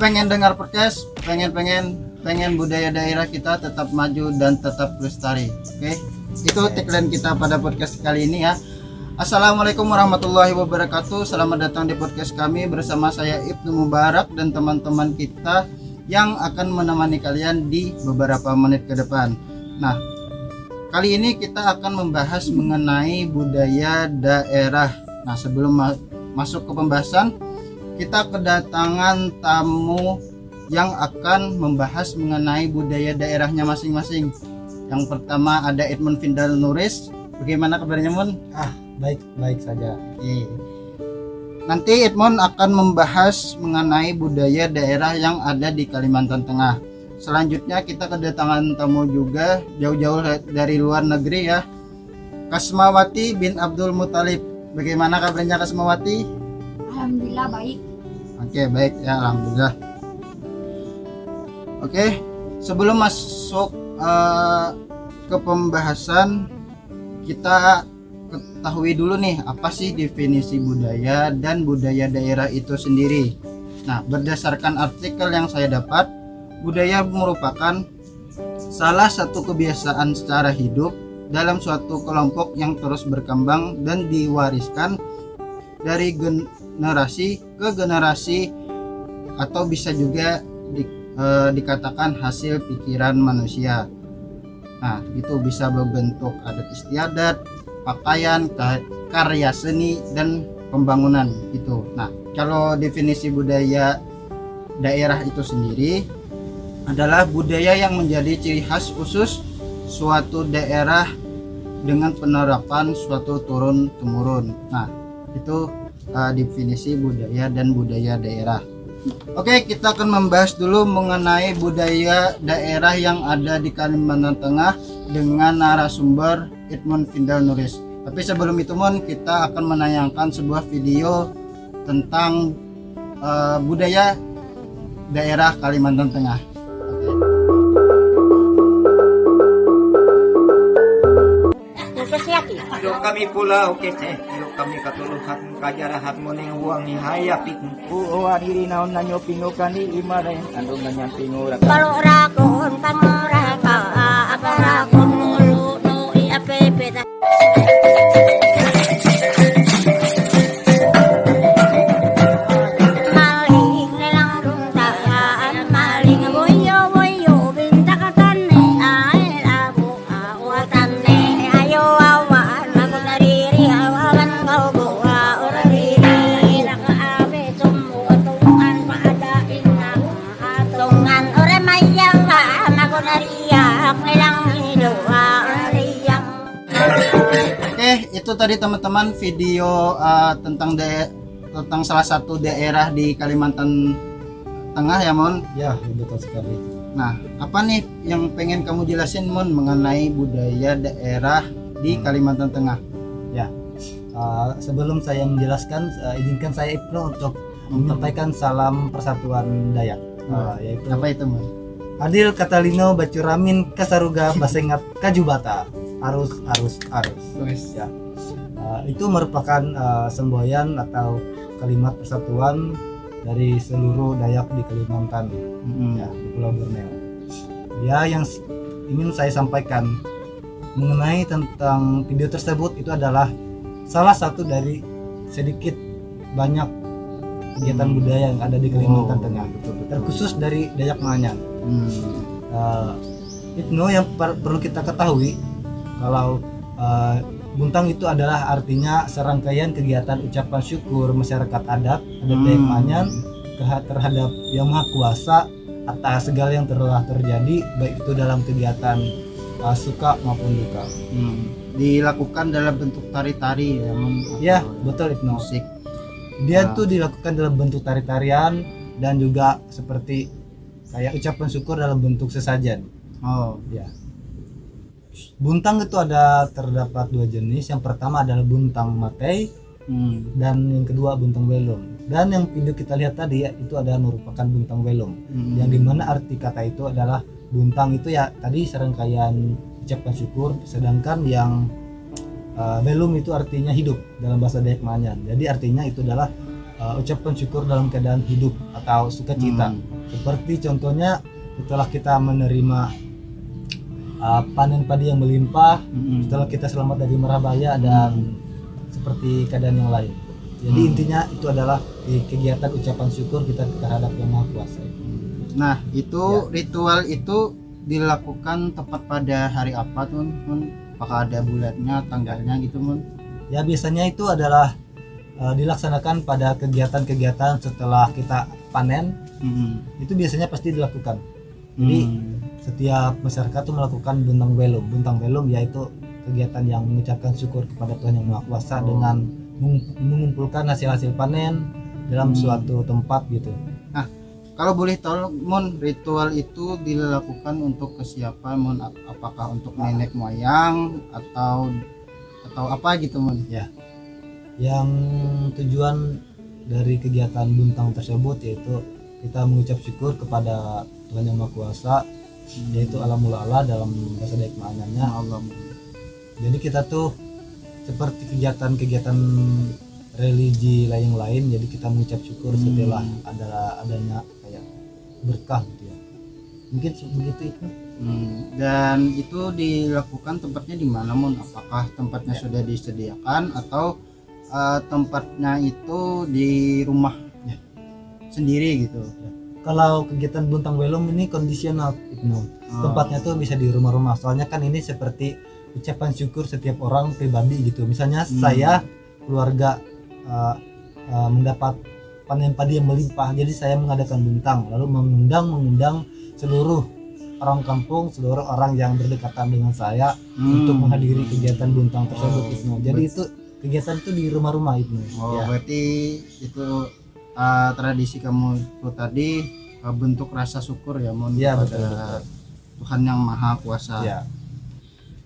pengen dengar podcast, pengen budaya daerah kita tetap maju dan tetap lestari. Oke, itu tagline kita pada podcast kali ini ya. Assalamualaikum warahmatullahi wabarakatuh. Selamat datang di podcast kami bersama saya Ibnu Mubarak dan teman-teman kita yang akan menemani kalian di beberapa menit ke depan. Nah, kali ini kita akan membahas mengenai budaya daerah. Nah, sebelum masuk ke pembahasan, kita kedatangan tamu yang akan membahas mengenai budaya daerahnya masing-masing. Yang pertama ada Edmond Vindal Nuris. Bagaimana kabarnya, Mon? Baik saja. Nanti Edmond akan membahas mengenai budaya daerah yang ada di Kalimantan Tengah. Selanjutnya kita kedatangan tamu juga jauh-jauh dari luar negeri ya. Kasmawati bin Abdul Muthalib. Bagaimana kabarnya Kasmawati? Alhamdulillah baik. Oke, baik ya, alhamdulillah. Oke, sebelum masuk ke pembahasan, kita ketahui dulu nih apa sih definisi budaya dan budaya daerah itu sendiri. Nah, berdasarkan artikel yang saya dapat, budaya merupakan salah satu kebiasaan secara hidup dalam suatu kelompok yang terus berkembang dan diwariskan dari generasi ke generasi, atau bisa juga dikatakan hasil pikiran manusia. Nah, itu bisa berbentuk adat istiadat, pakaian, karya seni, dan pembangunan itu. Nah, kalau definisi budaya daerah itu sendiri adalah budaya yang menjadi ciri khas khusus suatu daerah dengan penerapan suatu turun-temurun. Nah, itu definisi budaya dan budaya daerah. Oke, kita akan membahas dulu mengenai budaya daerah yang ada di Kalimantan Tengah dengan narasumber Edmond Vindal Nuris. Tapi sebelum itu, Mon, kita akan menayangkan sebuah video tentang budaya daerah Kalimantan Tengah. Yo kami pula oke teh yo kami katuluhan kajarahat muning huang hihaya pikku adiri naon nanyo pinukan di imare andung nanyang pinura Kalau rakon pangoraka apa rakon mulu no iapepe. Maling lelang runtaan maling boyo boyo binta katane ae abu awatane ayo awan aku nariri awan kau bawa orang diri laka abe sumu tungan pada inang atungan ore mayawa aku nariak lelang doa riang. Oke, itu tadi teman-teman video tentang salah satu daerah di Kalimantan Tengah ya, Mon. Ya, betul sekali. Nah, apa nih yang pengen kamu jelasin, Mon, mengenai budaya daerah di Kalimantan Tengah? Sebelum saya menjelaskan, izinkan saya Ibnu untuk menyampaikan salam persatuan Dayak, yaitu Apa itu, Mon? Adil Katalino Bacuramin Kasaruga Basengat Kajubata arus. Ya. Itu merupakan semboyan atau kalimat persatuan dari seluruh Dayak di Kalimantan, ya, di Pulau Borneo. Ya, yang ingin saya sampaikan mengenai tentang video tersebut itu adalah salah satu dari sedikit banyak kegiatan budaya yang ada di Kalimantan Tengah, terkhusus dari Dayak Manyan. Ibnu, yang perlu kita ketahui kalau Buntang itu adalah artinya serangkaian kegiatan ucapan syukur masyarakat adat Dayak Manyan terhadap Yang Maha Kuasa atas segala yang telah terjadi, baik itu dalam kegiatan suka maupun duka. Dilakukan dalam bentuk tari-tari ya, Mon? Ya, betul Ibnu. Musik. Dia tuh dilakukan dalam bentuk tari-tarian dan juga seperti kayak ucapan syukur dalam bentuk sesajen. Oh, Ya. Buntang itu terdapat dua jenis. Yang pertama adalah buntang matei dan yang kedua buntang welong. Dan yang video kita lihat tadi ya, itu adalah merupakan buntang welong. Yang dimana arti kata itu adalah buntang itu ya tadi serangkaian ucapan syukur, sedangkan yang belum itu artinya hidup dalam bahasa Dayak Manyan. Jadi artinya itu adalah ucapan syukur dalam keadaan hidup atau sukacita. Seperti contohnya setelah kita menerima panen padi yang melimpah, setelah kita selamat dari marah bahaya dan seperti keadaan yang lain. Jadi intinya itu adalah di kegiatan ucapan syukur kita terhadap Yang Maha Kuasa. Nah, itu ritual itu dilakukan tepat pada hari apa tuh, Mun? Apakah ada bulannya, tanggalnya gitu, Mun? Ya biasanya itu adalah dilaksanakan pada kegiatan-kegiatan setelah kita panen. Itu biasanya pasti dilakukan. Jadi setiap masyarakat tuh melakukan buntang belum yaitu kegiatan yang mengucapkan syukur kepada Tuhan Yang Maha Kuasa dengan mengumpulkan hasil-hasil panen dalam suatu tempat gitu. Nah, kalau boleh tahu, Mun, ritual itu dilakukan untuk ke siapa, Mun? Apakah untuk nenek moyang atau apa gitu, Mun? Ya. Yang tujuan dari kegiatan buntang tersebut yaitu kita mengucap syukur kepada Tuhan Yang Maha Kuasa, yaitu Alam Mula Allah dalam bahasa Dayak maknanya. Jadi kita tuh seperti kegiatan-kegiatan religi lain, jadi kita mengucap syukur setelah adanya kayak berkah gitu ya. Mungkin begitu itu. Dan itu dilakukan tempatnya di mana, Mun? Apakah tempatnya sudah disediakan atau tempatnya itu di rumah sendiri gitu? Kalau kegiatan buntang belum ini kondisional, tempatnya tuh bisa di rumah-rumah. Soalnya kan ini seperti ucapan syukur setiap orang pribadi gitu. Misalnya saya keluarga mendapat panen padi yang melimpah, jadi saya mengadakan buntang, lalu mengundang seluruh orang kampung, seluruh orang yang berdekatan dengan saya untuk menghadiri kegiatan buntang tersebut. Jadi itu kegiatan itu di rumah-rumah itu. Berarti itu tradisi kamu itu tadi bentuk rasa syukur ya, Mun, kepada Tuhan Yang Maha Kuasa. Ya.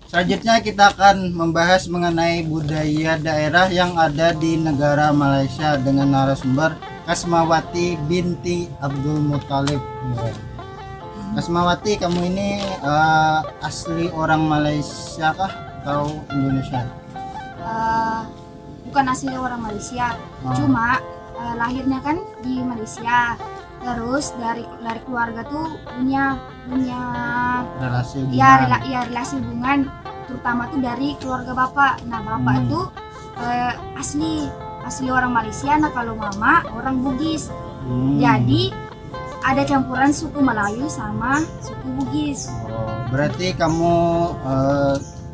Selanjutnya kita akan membahas mengenai budaya daerah yang ada di negara Malaysia dengan narasumber Kasmawati binti Abdul Muthalib. Kasmawati, kamu ini asli orang Malaysia kah atau Indonesia? Bukan asli orang Malaysia, cuma lahirnya kan di Malaysia. Terus dari keluarga tuh punya Relasi ya hubungan. relasi hubungan, terutama tuh dari keluarga bapak. Nah bapak tuh asli orang Malaysia. Nah kalau mama orang Bugis. Jadi ada campuran suku Melayu sama suku Bugis. Berarti kamu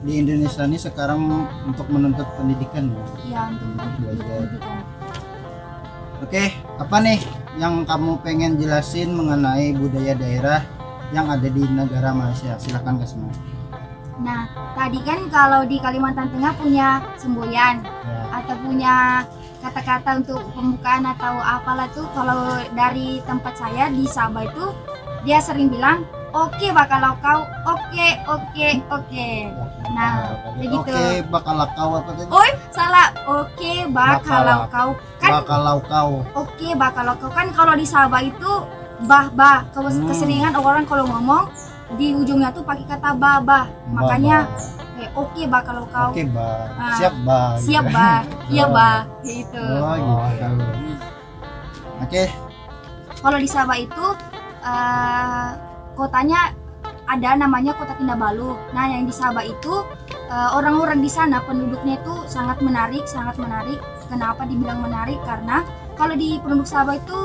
di Indonesia ini sekarang untuk menuntut pendidikan ya? Iya, untuk belajar. pendidikan. Oke, apa nih yang kamu pengen jelasin mengenai budaya daerah yang ada di negara Malaysia? Silakan Kasma. Nah, tadi kan kalau di Kalimantan Tengah punya semboyan atau punya kata-kata untuk pembukaan atau apalah tuh. Kalau dari tempat saya di Sabah itu dia sering bilang, "Oke bakalau kau, oke." Nah, begitu. Oke, bakalau kau apa tadi? Oi, salah. Oke bakalau kau. Kan Bakalau kau. oke bakalau kau kan kalau di Sabah itu bah. Keseringan orang kalau ngomong di ujungnya tuh pakai kata bah. Makanya oke bakalau kau. Oke, Ba. Ah, Siap, Ba. Siap, Bah. Iya, Bah. Gitu. Oh, gitu. Oke. Kalau di Sabah itu kotanya ada namanya Kota Kinabalu. Nah, yang di Sabah itu orang-orang di sana penduduknya itu sangat menarik. Kenapa dibilang menarik? Karena kalau di penduduk Sabah itu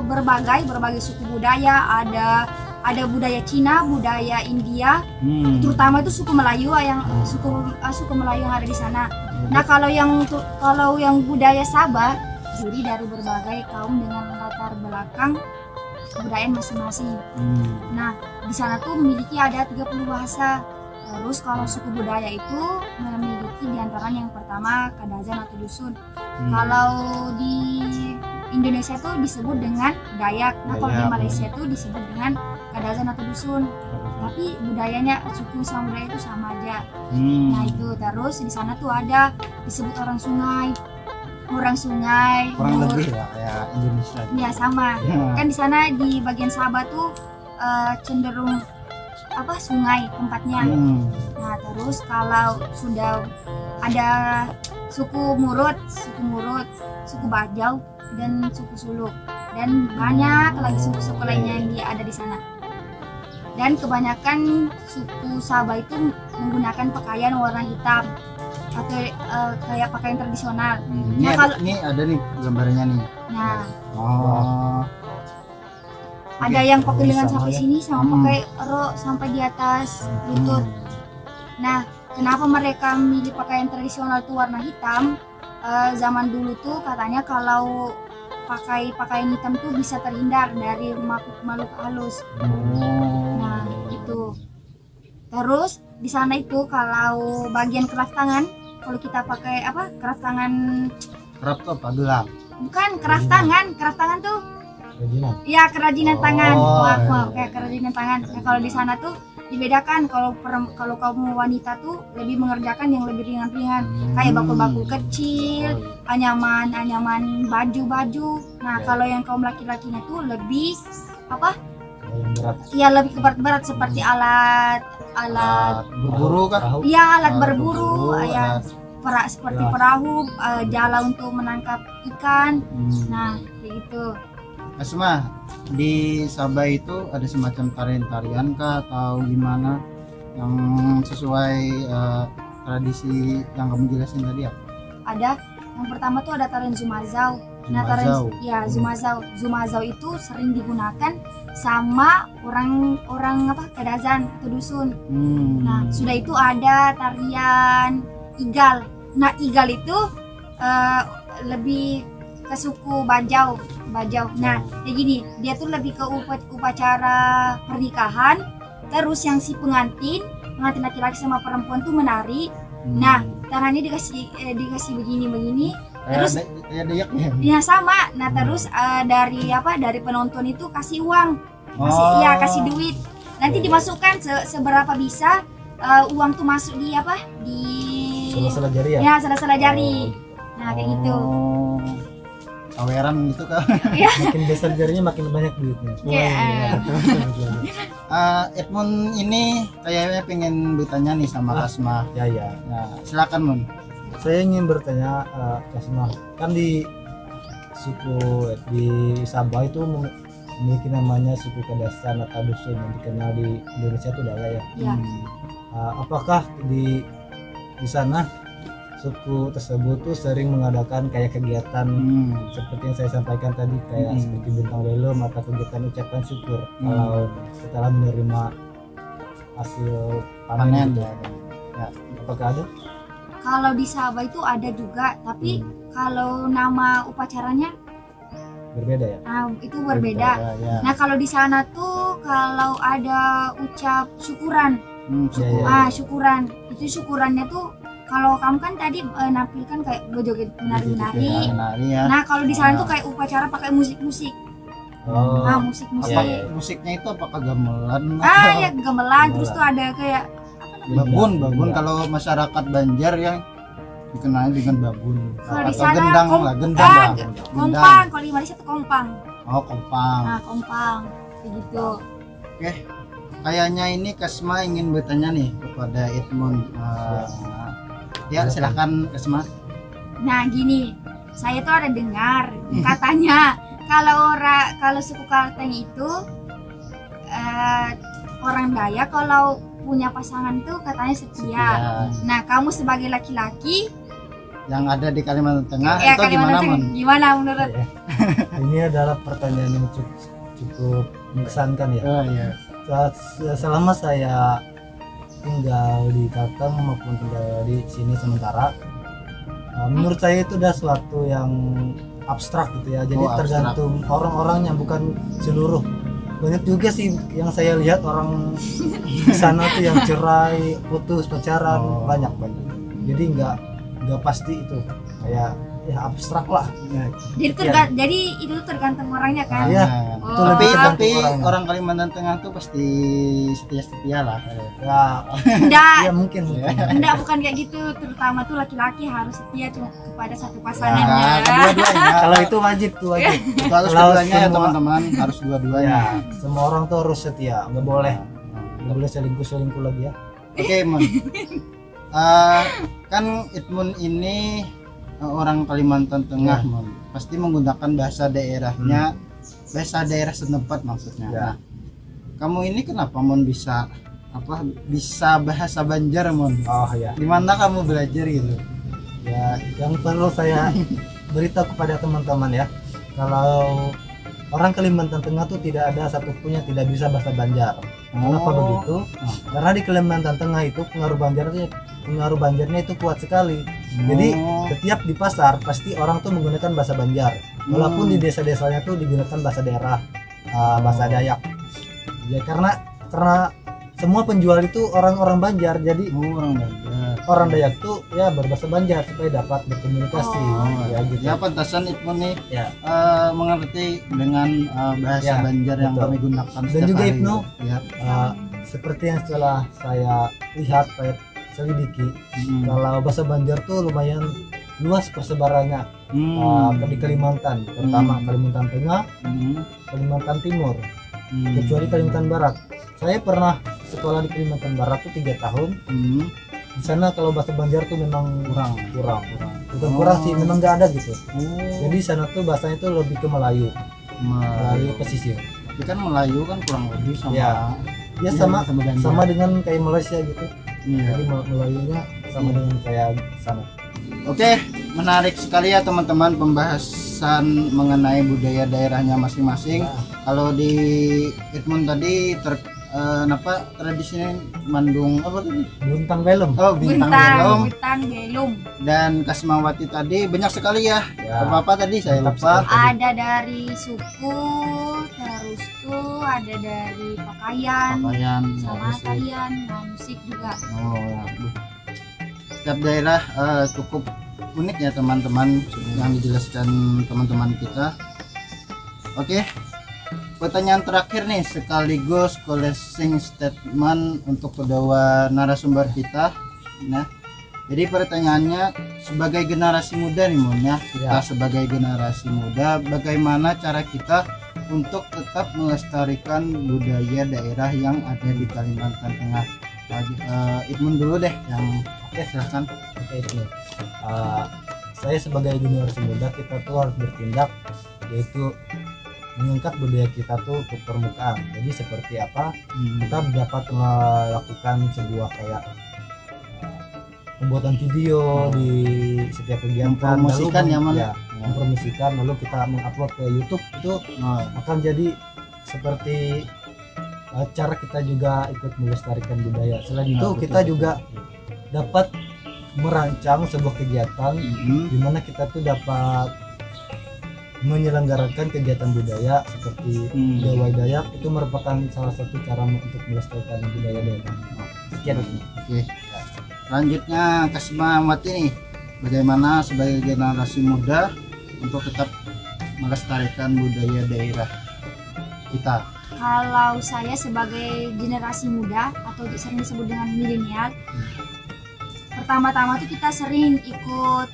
berbagai suku budaya. Ada budaya Cina, budaya India, terutama itu suku Melayu suku Melayu yang ada di sana. Nah, kalau yang budaya Sabah terdiri dari berbagai kaum dengan latar belakang kebudayaan masing-masing. Nah, di sana tuh memiliki ada 30 bahasa. Terus kalau suku budaya itu memiliki diantaranya yang pertama Kadazan atau Dusun. Kalau di Indonesia tuh disebut dengan Dayak. Nah, kalau di Malaysia tuh disebut dengan Kadazan atau Dusun. Tapi budayanya suku sama budaya itu sama aja. Nah, itu terus di sana tuh ada disebut orang sungai. Kurang lebih lah kayak Indonesia. Ya sama. Kan di sana di bagian Sabah tuh cenderung sungai tempatnya. Nah, terus kalau sudah ada suku Murut, suku Bajau, dan suku Suluk, dan banyak lagi suku-suku lainnya yang ada di sana. Dan kebanyakan suku Sabah itu menggunakan pakaian warna hitam atau kayak pakaian tradisional. Ini Nah, ada, kalau- ini ada nih gambarnya nih. Nah, Oh. ada yang pakai lengan Sama sampai ya. sini, sama Hmm. pakai rok sampai di atas lutut. Nah, kenapa mereka milih pakaian tradisional itu warna hitam? Zaman dulu tuh katanya kalau pakai pakaian hitam tuh bisa terhindar dari makhluk halus. Oh. Nah, itu. Terus di sana itu kalau bagian keras tangan, kalau kita pakai apa? Keras tangan, Kerap tuh apa gelang? bukan keras tangan tuh Kerajinan. ya kerajinan Oh, tangan. Maaf, iya. kayak kerajinan tangan. Nah, kalau di sana tuh dibedakan, kalau kamu wanita tuh lebih mengerjakan yang lebih ringan-ringan, kayak bakul-bakul kecil, anyaman baju. Nah, Ya. kalau yang kaum laki-lakinya tuh lebih apa? Yang berat. Ya lebih ke berat-berat seperti alat Berburu kah? Perahu. ya alat Alat berburu, ya alat- seperti Ya. perahu, jala untuk menangkap ikan. Hmm. Nah, kayak gitu. Asma, di Sabah itu ada semacam tarian-tarian kah atau gimana yang sesuai tradisi yang kamu jelasin tadi ya? Ada yang pertama tuh ada tarian Zumazau. Nah, Zumazau. tarian ya Zumazau itu sering digunakan sama orang apa Kadazan atau dusun. Nah, sudah itu ada tarian Igal. Nah, Igal itu lebih ke suku Bajau. Nah, kayak gini, dia tuh lebih ke upacara pernikahan. Terus yang si pengantin laki-laki sama perempuan tuh menari. Nah, tangannya dikasih begini. Terus kayak dayak ya. ya sama. Nah, terus dari penonton itu kasih uang. Kasih duit. Nanti dimasukkan seberapa bisa uang tuh masuk di Salah jari ya. ya salah jari. Nah, kayak gitu. Oh. Saweran gitu kah? Makin besar jarinya makin banyak duitnya. Kayak, Edmund ini kayaknya pengen bertanya nih sama Asma. Ya ya. Nah, silakan Mun. Saya ingin bertanya Kasma, kan di Sabah itu memiliki namanya suku Kadasan atau dusun yang dikenal di Indonesia itu Dayak ya. Ya. Apakah di sana suku tersebut tuh sering mengadakan kayak kegiatan seperti yang saya sampaikan tadi, kayak seperti bintang belum atau kegiatan ucapan syukur kalau setelah menerima hasil panen Panen gitu. ya. Apakah ada? Kalau di Sabah itu ada juga, tapi kalau nama upacaranya Berbeda ya? itu berbeda. Ya. Nah, kalau di sana tuh kalau ada ucap syukuran, Ya, ya. syukuran. Itu syukurannya tuh kalau kamu kan tadi nampilkan kayak joget menari-menari. Menari ya. Nah, kalau di sana tuh kayak upacara pakai musik-musik. Oh, Musik-musik. Apa Iya, iya. musiknya itu apakah gamelan? Ya gamelan, terus tuh ada kayak Babun Iya. kalau masyarakat Banjar yang dikenal dengan babun. Kalau di Atau sana gendang kom- lah, gendang lah. kompang. Kalau di Malaysia tuh kompang. Oh, kompang. Nah, kompang. Kayak gitu. Kayaknya ini Kasma ingin bertanya nih kepada Edmund. Ya, silakan Kasma. Nah, gini. Saya tuh ada dengar katanya kalau suku Kalteng itu orang Dayak kalau punya pasangan tuh katanya setia. Ya, Nah, kamu sebagai laki-laki yang ada di Kalimantan Tengah ya itu gimana, Kalimantan Mon? gimana menurut? Ini adalah pertanyaan yang cukup mengesankan ya. Oh iya. Selama saya tinggal di Kalteng maupun tinggal di sini sementara, menurut saya itu udah suatu yang abstrak gitu ya. Jadi Oh, abstrak. tergantung orang-orangnya, bukan seluruh. Banyak juga sih yang saya lihat orang di sana tuh yang cerai, putus, pacaran, Oh. banyak. Jadi nggak pasti itu, kayak ya abstrak lah. Jadi itu tergantung orangnya kan. Iya. Oh. Itu lebih Tapi tergantung orangnya. orang Kalimantan Tengah tuh pasti setia lah. Ya, Enggak, ya mungkin. enggak bukan kayak gitu. Terutama tuh laki-laki harus setia cuma kepada satu Nah, pasangannya. kedua-duanya. Kalau itu wajib tuh wajib. Itu harus Kalau keduanya ya semua- teman-teman, harus dua-duanya. Ya, semua orang tuh harus setia, nggak boleh selingkuh lagi ya. Oke, Mon. kan Itmun ini orang Kalimantan Tengah, Ya. Mon. Pasti menggunakan bahasa daerahnya, bahasa daerah setempat maksudnya. Ya. Nah, kamu ini kenapa Mon bisa bisa bahasa Banjar, Mon? Oh ya. Di mana kamu belajar gitu? Ya, yang perlu saya beritahu kepada teman-teman ya, kalau orang Kalimantan Tengah tuh tidak ada satupun yang tidak bisa bahasa Banjar. Kenapa Oh. begitu? Karena di Kalimantan Tengah itu pengaruh Banjarnya itu kuat sekali. Jadi Oh. setiap di pasar pasti orang tuh menggunakan bahasa Banjar. Walaupun di desa-desanya tuh digunakan bahasa daerah, bahasa Dayak. Ya karena semua penjual itu orang-orang Banjar, jadi orang Banjar. orang Dayak tuh ya berbahasa Banjar supaya dapat berkomunikasi. Oh. Ya gitu. Ya pantasan Itmun nih Ya. mengerti dengan bahasa Ya, Banjar yang betul. kami gunakan Dan setiap juga hari, Ibnu, gitu. Ya. Seperti yang setelah saya lihat, saya selidiki, Hmm. kalau bahasa Banjar tuh lumayan luas persebarannya di Kalimantan, terutama Kalimantan Tengah, Kalimantan Timur, kecuali Kalimantan Barat. Saya pernah sekolah di Kalimantan Barat tuh 3 tahun. Di sana kalau bahasa Banjar tuh memang kurang. Bukan kurang sih, memang nggak ada gitu. Jadi sana tuh bahasanya tuh lebih ke Melayu pesisir. Tapi kan Melayu kan kurang lebih sama Ya. Ya sama Banjar. sama dengan kayak Malaysia gitu. Iya. Jadi Melayunya sama dengan kayak sana. Oke, menarik sekali ya teman-teman pembahasan mengenai budaya daerahnya masing-masing. Kalau di Itmun tadi tradisinya Mandung apa tadi? Buntang Belum. Oh, Bintang Belum. Bintang belum. Dan Kasmawati tadi banyak sekali ya. Ya. Apa tadi saya Mantap lupa. sekali. Ada dari suku, terus tuh ada dari pakaian, Pakaian, sama musik. tarian, nah musik juga. Oh, ya. Setiap daerah cukup unik ya teman-teman yang dijelaskan teman-teman kita. Oke, pertanyaan terakhir nih sekaligus closing statement untuk kedua narasumber kita. Nah, jadi pertanyaannya sebagai generasi muda nih Mon ya, kita sebagai generasi muda, bagaimana cara kita untuk tetap melestarikan budaya daerah yang ada di Kalimantan Tengah? Itmun dulu deh yang silahkan. Oke itu. Saya sebagai generasi muda kita tuh harus bertindak, yaitu mengangkat budaya kita tuh ke permukaan. Jadi seperti apa? Kita dapat melakukan sebuah kayak pembuatan video di setiap kegiatan, Mempromosikan ya, Mon? mempromosikan, lalu kita mengupload ke YouTube itu akan jadi seperti cara kita juga ikut melestarikan budaya. Selain itu betul, kita betul. juga dapat merancang sebuah kegiatan di mana kita tuh dapat menyelenggarakan kegiatan budaya seperti gawai Dayak. Itu merupakan salah satu cara untuk melestarikan budaya daerah. Sekian. Oke. Selanjutnya Kasmawati nih, bagaimana sebagai generasi muda untuk tetap melestarikan budaya daerah kita? Kalau saya sebagai generasi muda atau sering disebut dengan milenial, pertama-tama tuh kita sering ikut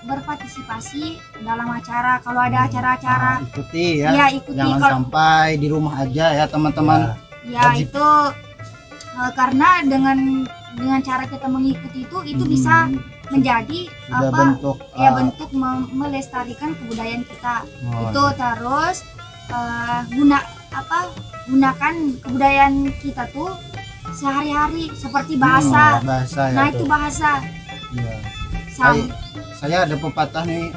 berpartisipasi dalam acara. Kalau ada acara-acara, Ikuti ya, ya ikuti. jangan Kalau sampai di rumah aja ya teman-teman. ya wajib. itu karena dengan cara kita mengikuti itu bisa menjadi Sudah bentuk bentuk melestarikan kebudayaan kita. oh, Itu terus gunakan kebudayaan kita tuh sehari-hari seperti bahasa. bahasa ya Nah tuh. itu bahasa. Iya. Sam- Saya ada pepatah nih,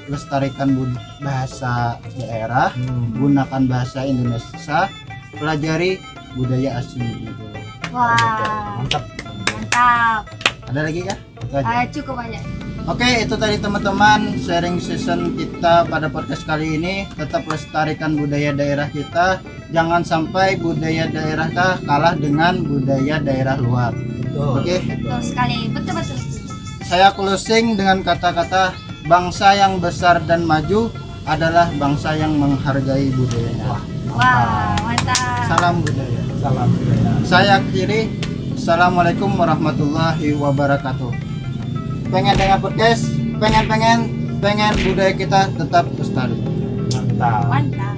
lestarikan bahasa daerah, gunakan bahasa Indonesia, pelajari budaya asing gitu. Wah, Mantap. mantap. Ada lagi kah? Itu aja. Cukup aja. Oke, itu tadi teman-teman sharing season kita pada podcast kali ini. Tetap lestarikan budaya daerah kita. Jangan sampai budaya daerah kita kalah dengan budaya daerah luar. Betul. Oke, Betul sekali. Betul. saya closing dengan kata-kata bangsa yang besar dan maju adalah bangsa yang menghargai budayanya. Wah, mantap. Salam budaya. Salam budaya. Saya akhiri. Assalamualaikum warahmatullahi wabarakatuh. Pengen dengar podcast? Pengen budaya kita tetap lestari. Mantap. Mantap.